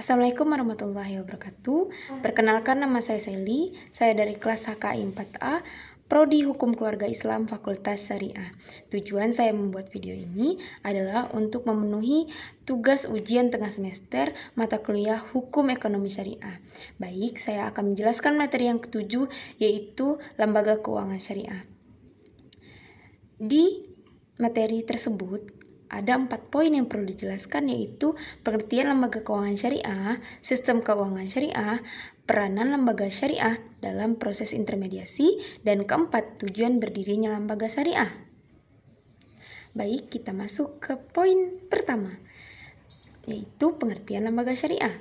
Assalamualaikum warahmatullahi wabarakatuh. Perkenalkan, nama saya Sally. Saya dari kelas HKI 4A, Prodi Hukum Keluarga Islam Fakultas Syariah. Tujuan saya membuat video ini adalah untuk memenuhi tugas ujian tengah semester mata kuliah Hukum Ekonomi Syariah. Baik, saya akan menjelaskan materi yang ketujuh, yaitu Lembaga Keuangan Syariah. Di materi tersebut ada 4 poin yang perlu dijelaskan, yaitu pengertian lembaga keuangan syariah, sistem keuangan syariah, peranan lembaga syariah dalam proses intermediasi, dan keempat, tujuan berdirinya lembaga syariah. Baik, kita masuk ke poin pertama, yaitu pengertian lembaga syariah.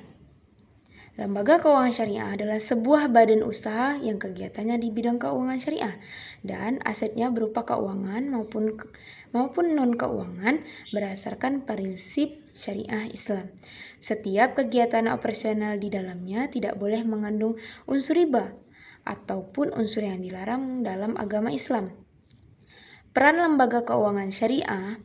Lembaga keuangan syariah adalah sebuah badan usaha yang kegiatannya di bidang keuangan syariah dan asetnya berupa keuangan maupun non-keuangan berdasarkan prinsip syariah Islam. Setiap kegiatan operasional di dalamnya tidak boleh mengandung unsur riba ataupun unsur yang dilarang dalam agama Islam. Peran lembaga keuangan syariah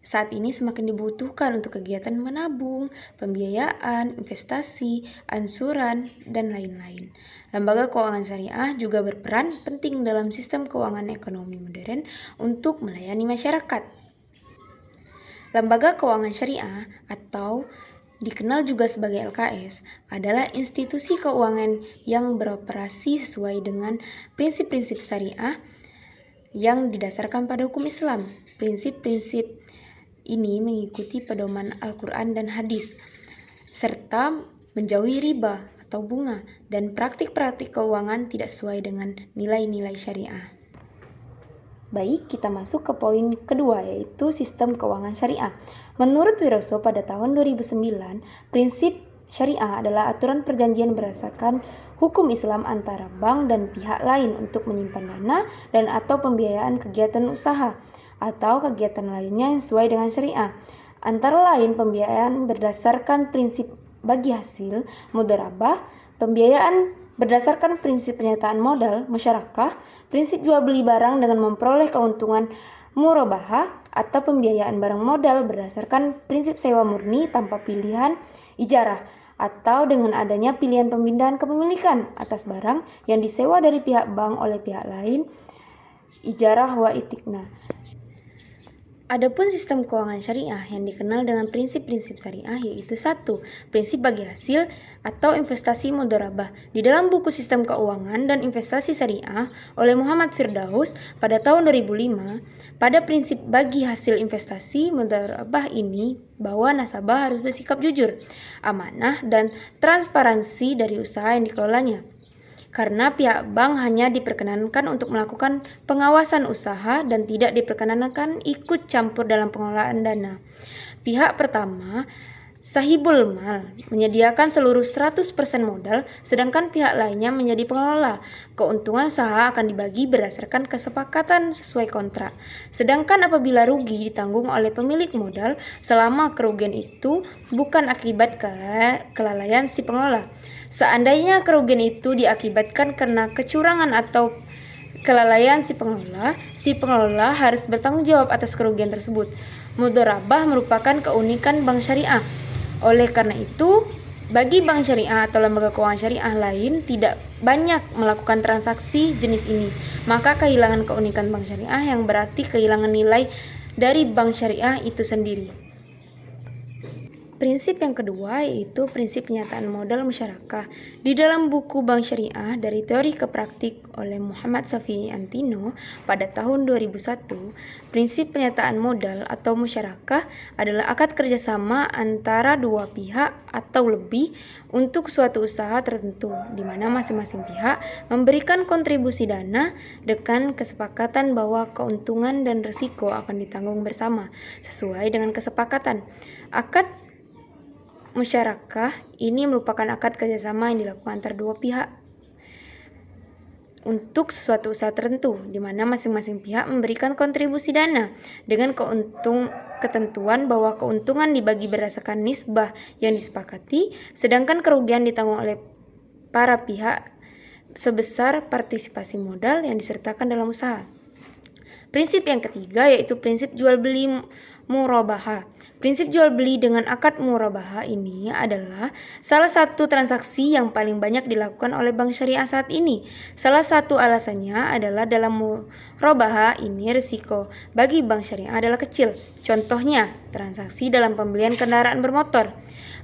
saat ini semakin dibutuhkan untuk kegiatan menabung, pembiayaan, investasi, ansuran, dan lain-lain. Lembaga keuangan syariah juga berperan penting dalam sistem keuangan ekonomi modern untuk melayani masyarakat. Lembaga keuangan syariah atau dikenal juga sebagai LKS adalah institusi keuangan yang beroperasi sesuai dengan prinsip-prinsip syariah yang didasarkan pada hukum Islam. Prinsip-prinsip ini mengikuti pedoman Al-Quran dan hadis, serta menjauhi riba atau bunga dan praktik-praktik keuangan tidak sesuai dengan nilai-nilai syariah. Baik, kita masuk ke poin kedua, yaitu sistem keuangan syariah. Menurut Wiroso pada tahun 2009, prinsip syariah adalah aturan perjanjian berdasarkan hukum Islam antara bank dan pihak lain untuk menyimpan dana dan atau pembiayaan kegiatan usaha atau kegiatan lainnya yang sesuai dengan syariah. Antara lain pembiayaan berdasarkan prinsip bagi hasil, mudharabah, pembiayaan berdasarkan prinsip penyataan modal, musyarakah, prinsip jual beli barang dengan memperoleh keuntungan murabahah, atau pembiayaan barang modal berdasarkan prinsip sewa murni tanpa pilihan ijarah, atau dengan adanya pilihan pemindahan kepemilikan atas barang yang disewa dari pihak bank oleh pihak lain, ijarah wa itikna. Adapun sistem keuangan syariah yang dikenal dengan prinsip-prinsip syariah yaitu 1. Prinsip bagi hasil atau investasi mudharabah. Di dalam buku Sistem Keuangan dan Investasi Syariah oleh Muhammad Firdaus pada tahun 2005, pada prinsip bagi hasil investasi mudharabah ini bahwa nasabah harus bersikap jujur, amanah, dan transparansi dari usaha yang dikelolanya. Karena pihak bank hanya diperkenankan untuk melakukan pengawasan usaha dan tidak diperkenankan ikut campur dalam pengelolaan dana. Pihak pertama, sahibul mal, menyediakan seluruh 100% modal, sedangkan pihak lainnya menjadi pengelola. Keuntungan usaha akan dibagi berdasarkan kesepakatan sesuai kontrak. Sedangkan apabila rugi ditanggung oleh pemilik modal selama kerugian itu bukan akibat kelalaian si pengelola. Seandainya kerugian itu diakibatkan karena kecurangan atau kelalaian si pengelola harus bertanggung jawab atas kerugian tersebut. Mudharabah merupakan keunikan bank syariah. Oleh karena itu, bagi bank syariah atau lembaga keuangan syariah lain tidak banyak melakukan transaksi jenis ini, maka kehilangan keunikan bank syariah yang berarti kehilangan nilai dari bank syariah itu sendiri. Prinsip yang kedua yaitu prinsip penyataan modal musyarakah. Di dalam buku Bank Syariah dari Teori ke Praktik oleh Muhammad Safi Antino pada tahun 2001, prinsip penyataan modal atau musyarakah adalah akad kerjasama antara dua pihak atau lebih untuk suatu usaha tertentu, di mana masing-masing pihak memberikan kontribusi dana dengan kesepakatan bahwa keuntungan dan risiko akan ditanggung bersama sesuai dengan kesepakatan. Akad musyarakah ini merupakan akad kerjasama yang dilakukan antara dua pihak untuk sesuatu usaha tertentu, di mana masing-masing pihak memberikan kontribusi dana dengan ketentuan bahwa keuntungan dibagi berdasarkan nisbah yang disepakati, sedangkan kerugian ditanggung oleh para pihak sebesar partisipasi modal yang disertakan dalam usaha. Prinsip yang ketiga yaitu prinsip jual beli murabahah. Prinsip jual beli dengan akad murabahah ini adalah salah satu transaksi yang paling banyak dilakukan oleh bank syariah saat ini. Salah satu alasannya adalah dalam murabahah ini risiko bagi bank syariah adalah kecil. Contohnya, transaksi dalam pembelian kendaraan bermotor.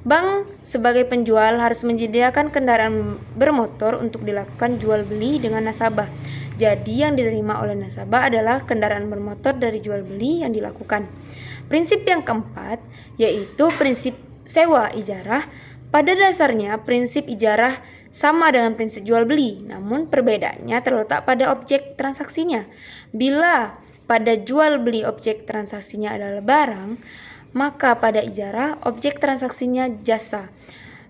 Bank sebagai penjual harus menyediakan kendaraan bermotor untuk dilakukan jual beli dengan nasabah. Jadi yang diterima oleh nasabah adalah kendaraan bermotor dari jual beli yang dilakukan. Prinsip yang keempat yaitu prinsip sewa ijarah. Pada dasarnya prinsip ijarah sama dengan prinsip jual beli, namun perbedaannya terletak pada objek transaksinya. Bila pada jual beli objek transaksinya adalah barang, maka pada ijarah objek transaksinya jasa.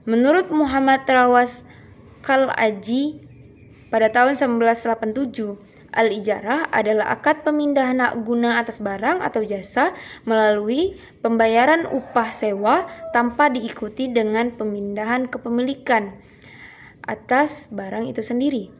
Menurut Muhammad Trawas Kal-Aji pada tahun 1987, al-ijarah adalah akad pemindahan hak guna atas barang atau jasa melalui pembayaran upah sewa tanpa diikuti dengan pemindahan kepemilikan atas barang itu sendiri.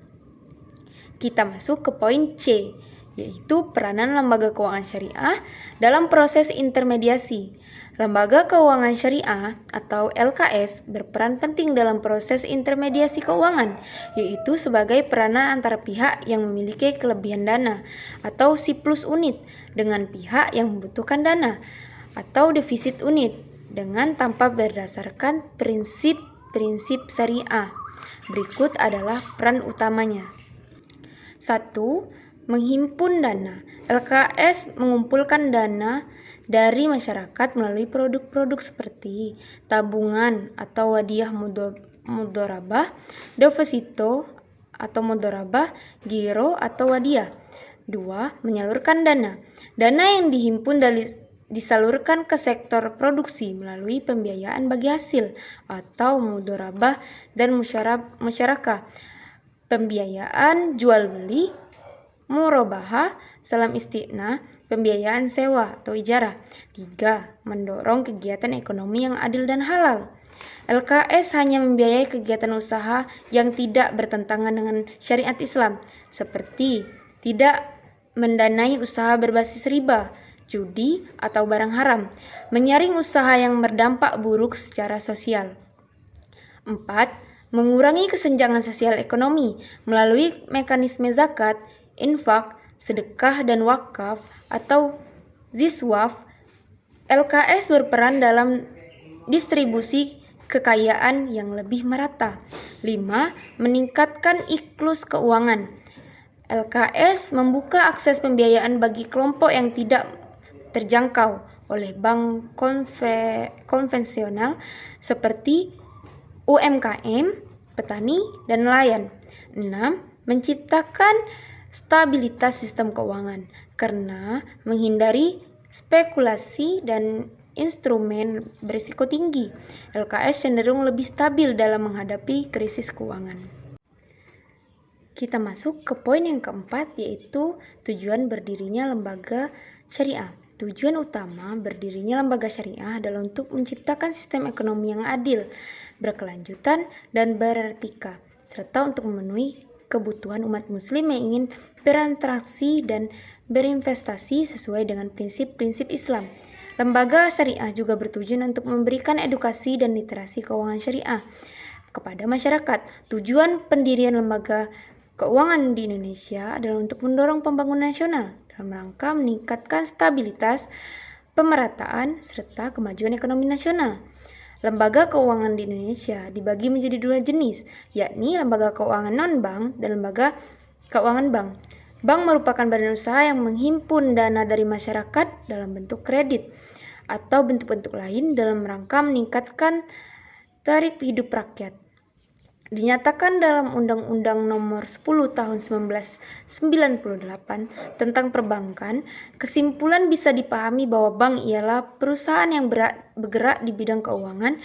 Kita masuk ke poin C, yaitu peranan lembaga keuangan syariah dalam proses intermediasi. Lembaga keuangan syariah atau LKS berperan penting dalam proses intermediasi keuangan, yaitu sebagai peranan antara pihak yang memiliki kelebihan dana atau surplus unit dengan pihak yang membutuhkan dana atau defisit unit dengan tanpa berdasarkan prinsip-prinsip syariah. Berikut adalah peran utamanya. 1. Menghimpun dana. LKS mengumpulkan dana dari masyarakat melalui produk-produk seperti tabungan atau wadiah mudorabah, deposito atau mudorabah, giro atau wadiah. 2. Menyalurkan dana. Dana yang dihimpun disalurkan ke sektor produksi melalui pembiayaan bagi hasil atau mudorabah dan musyarakah. Pembiayaan jual beli, murabahah, salam istiqnah, pembiayaan sewa atau ijarah. 3. Mendorong kegiatan ekonomi yang adil dan halal. LKS hanya membiayai kegiatan usaha yang tidak bertentangan dengan syariat Islam, seperti tidak mendanai usaha berbasis riba, judi, atau barang haram, menyaring usaha yang berdampak buruk secara sosial. 4. Mengurangi kesenjangan sosial ekonomi melalui mekanisme zakat, infak, sedekah dan wakaf atau ziswaf. LKS berperan dalam distribusi kekayaan yang lebih merata. 5. Meningkatkan inklusi keuangan. LKS membuka akses pembiayaan bagi kelompok yang tidak terjangkau oleh bank konvensional seperti UMKM, petani, dan nelayan. 6. Menciptakan stabilitas sistem keuangan karena menghindari spekulasi dan instrumen berisiko tinggi. LKS cenderung lebih stabil dalam menghadapi krisis keuangan. Kita masuk ke poin yang keempat, yaitu tujuan berdirinya lembaga syariah. Tujuan utama berdirinya lembaga syariah adalah untuk menciptakan sistem ekonomi yang adil, berkelanjutan, dan beretika, serta untuk memenuhi kebutuhan umat muslim yang ingin berinteraksi dan berinvestasi sesuai dengan prinsip-prinsip Islam. Lembaga syariah juga bertujuan untuk memberikan edukasi dan literasi keuangan syariah kepada masyarakat. Tujuan pendirian lembaga keuangan di Indonesia adalah untuk mendorong pembangunan nasional dalam rangka meningkatkan stabilitas, pemerataan, serta kemajuan ekonomi nasional. Lembaga keuangan di Indonesia dibagi menjadi dua jenis, yakni lembaga keuangan non-bank dan lembaga keuangan bank. Bank merupakan badan usaha yang menghimpun dana dari masyarakat dalam bentuk kredit atau bentuk-bentuk lain dalam rangka meningkatkan taraf hidup rakyat. Dinyatakan dalam Undang-Undang Nomor 10 Tahun 1998 tentang perbankan, kesimpulan bisa dipahami bahwa bank ialah perusahaan yang bergerak di bidang keuangan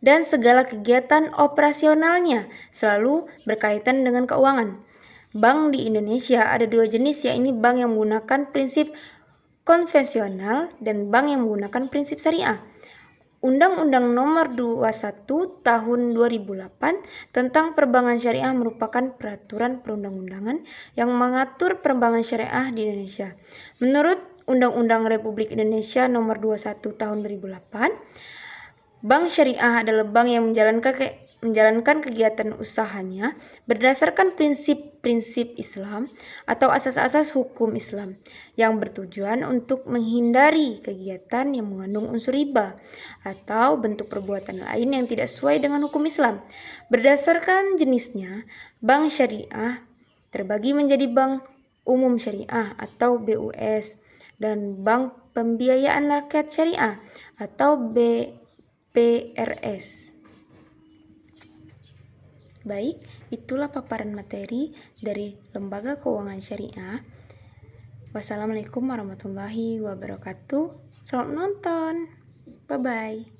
dan segala kegiatan operasionalnya selalu berkaitan dengan keuangan. Bank di Indonesia ada dua jenis, yakni bank yang menggunakan prinsip konvensional dan bank yang menggunakan prinsip syariah. Undang-Undang Nomor 21 Tahun 2008 tentang Perbankan Syariah merupakan peraturan perundang-undangan yang mengatur perbankan syariah di Indonesia. Menurut Undang-Undang Republik Indonesia Nomor 21 Tahun 2008, bank syariah adalah bank yang menjalankan kegiatan usahanya berdasarkan prinsip-prinsip Islam atau asas-asas hukum Islam yang bertujuan untuk menghindari kegiatan yang mengandung unsur riba atau bentuk perbuatan lain yang tidak sesuai dengan hukum Islam. Berdasarkan jenisnya, bank syariah terbagi menjadi bank umum syariah atau BUS dan bank pembiayaan rakyat syariah atau BPRS. Baik, itulah paparan materi dari Lembaga Keuangan Syariah. Wassalamualaikum warahmatullahi wabarakatuh. Selamat menonton. Bye-bye.